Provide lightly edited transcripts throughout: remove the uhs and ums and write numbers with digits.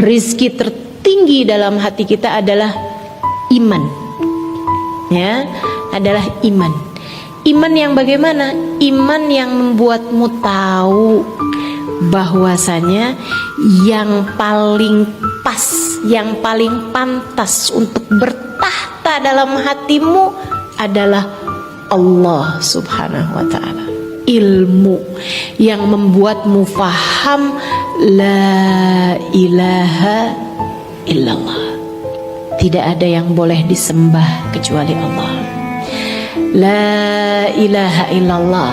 rizki tertinggi dalam hati kita adalah iman. Ya, adalah iman. Iman yang bagaimana? Iman yang membuatmu tahu bahwasanya yang paling pas, yang paling pantas untuk bertahta dalam hatimu adalah Allah Subhanahu wa ta'ala. Ilmu yang membuatmu faham la ilaha illallah, tidak ada yang boleh disembah kecuali Allah. La ilaha illallah,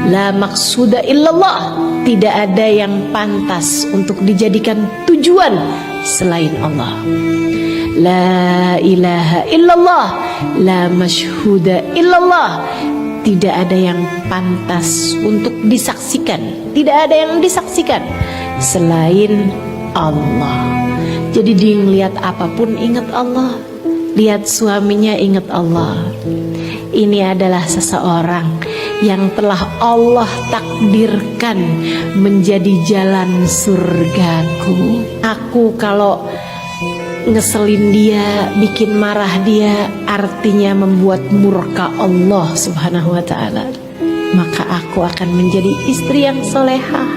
la maksuda illallah, tidak ada yang pantas untuk dijadikan tujuan selain Allah. La ilaha illallah, la masyhuda illallah, tidak ada yang pantas untuk disaksikan, tidak ada yang disaksikan selain Allah. Jadi dia ngelihat apapun ingat Allah, lihat suaminya ingat Allah. Ini adalah seseorang yang telah Allah takdirkan menjadi jalan surgaku. Aku kalau ngeselin dia, bikin marah dia, artinya membuat murka Allah Subhanahu wa ta'ala. Maka aku akan menjadi istri yang solehah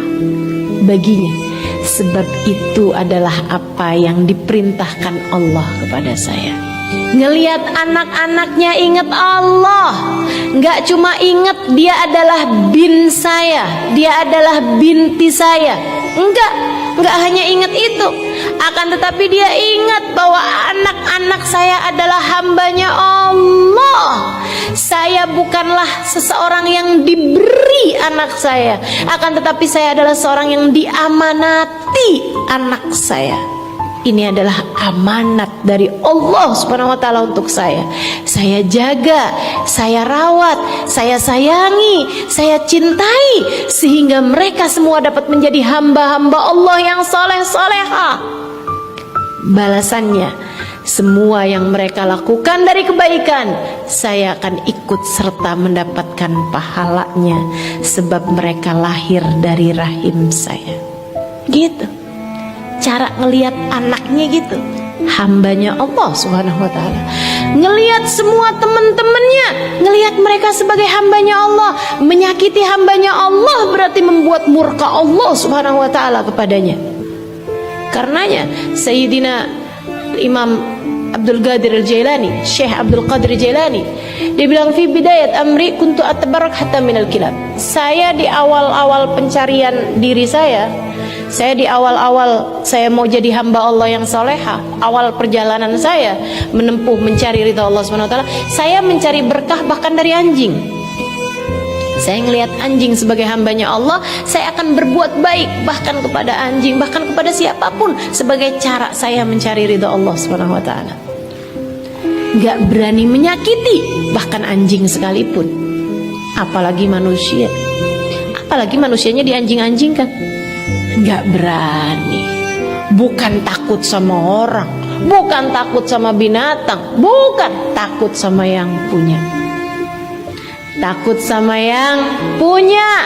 baginya. Sebab itu adalah apa yang diperintahkan Allah kepada saya. Ngelihat anak-anaknya ingat Allah, nggak cuma ingat dia adalah bin saya, dia adalah binti saya, nggak hanya ingat itu, akan tetapi dia ingat bahwa anak-anak saya adalah hambanya Allah. Saya bukanlah seseorang yang diberi anak saya, akan tetapi saya adalah seorang yang diamanati anak saya. Ini adalah amanat dari Allah Subhanahu wa ta'ala untuk saya. Saya jaga, saya rawat, saya sayangi, saya cintai, sehingga mereka semua dapat menjadi hamba-hamba Allah yang soleh-soleha. Balasannya, semua yang mereka lakukan dari kebaikan, saya akan ikut serta mendapatkan pahalanya, sebab mereka lahir dari rahim saya. Gitu cara ngelihat anaknya, gitu, hambanya Allah Subhanahu wa ta'ala. Ngelihat semua teman-temannya, ngelihat mereka sebagai hambanya Allah. Menyakiti hambanya Allah berarti membuat murka Allah Subhanahu wa ta'ala kepadanya. Karenanya Sayyidina Imam Abdul Qadir Al-Jailani, Syekh Abdul Qadir Al-Jailani, dia bilang, fi bidayat amri kuntu atabarak hatta minal kilab. Saya di awal-awal pencarian diri saya di awal-awal saya mau jadi hamba Allah yang soleha, awal perjalanan saya menempuh mencari ridha Allah SWT, saya mencari berkah bahkan dari anjing. Saya ngelihat anjing sebagai hambanya Allah, saya akan berbuat baik bahkan kepada anjing, bahkan kepada siapapun, sebagai cara saya mencari ridha Allah SWT. Gak berani menyakiti bahkan anjing sekalipun, apalagi manusia, apalagi manusianya dianjing-anjingkan. Gak berani. Bukan takut sama orang, bukan takut sama binatang, bukan takut sama yang punya, takut sama yang punya.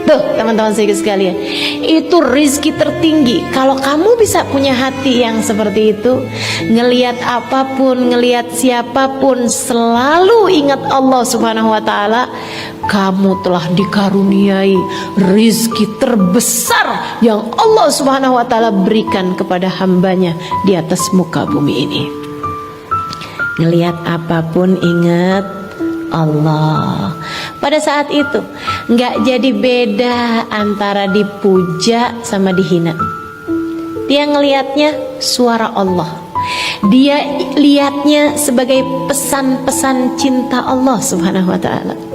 Tuh teman-teman sekalian, itu rizki tertinggi. Kalau kamu bisa punya hati yang seperti itu, ngelihat apapun, ngelihat siapapun, selalu ingat Allah Subhanahu wa ta'ala, kamu telah dikaruniai rizki terbesar yang Allah Subhanahu wa ta'ala berikan kepada hambanya di atas muka bumi ini. Ngelihat apapun ingat Allah. Pada saat itu nggak jadi beda antara dipuja sama dihina. Dia ngelihatnya suara Allah, dia lihatnya sebagai pesan-pesan cinta Allah Subhanahu wa ta'ala.